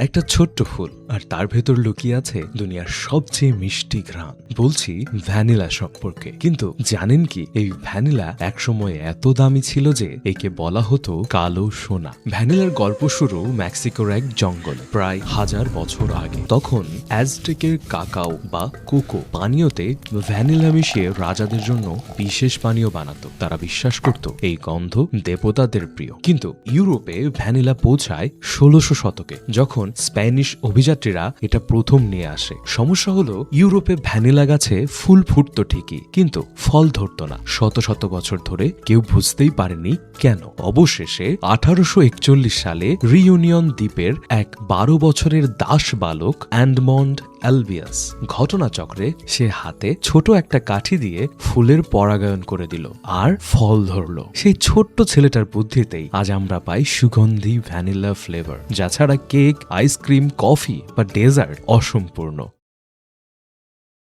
একটা ছোট্ট ফুল আর তার ভেতর লুকিয়ে আছে দুনিয়ার সবচেয়ে মিষ্টি ঘ্রাণ। বলছি ভ্যানিলা সম্পর্কে। কিন্তু জানেন কি, এই ভ্যানিলা একসময় এত দামি ছিল যে একে বলা হতো কালো সোনা। ভ্যানিলার গল্প শুরু মেক্সিকোর এক জঙ্গল প্রায় 1000 বছর আগে। তখন অ্যাজটেকের কাকাও বা কোকো পানীয়তে ভ্যানিলা মিশিয়ে রাজাদের জন্য বিশেষ পানীয় বানাতো। তারা বিশ্বাস করত এই গন্ধ দেবতাদের প্রিয়। কিন্তু ইউরোপে ভ্যানিলা পৌঁছায় 1600 শতকে, যখন স্প্যানিশ অভিযাত্রীরা এটা প্রথম নিয়ে আসে। সমস্যা হলো ইউরোপে ভ্যানিলা গাছে ফুল ফুটতো ঠিকই, কিন্তু ফল ধরতো না। শত শত বছর ধরে কেউ বুঝতেই পারেনি কেন। অবশেষে 1841 সালে রিইউনিয়ন দ্বীপের এক 12 বছরের দাস বালক অ্যান্ডমন্ড অ্যালবিয়াস ঘটনাচক্রে সে হাতে ছোট একটা কাঠি দিয়ে ফুলের পরাগায়ন করে দিল, আর ফল ধরল। সেই ছোট্ট ছেলেটার বুদ্ধিতেই আজ আমরা পাই সুগন্ধি ভ্যানিলা ফ্লেভার, যা ছাড়া কেক, আইসক্রিম, কফি বা ডেজার্ট অসম্পূর্ণ।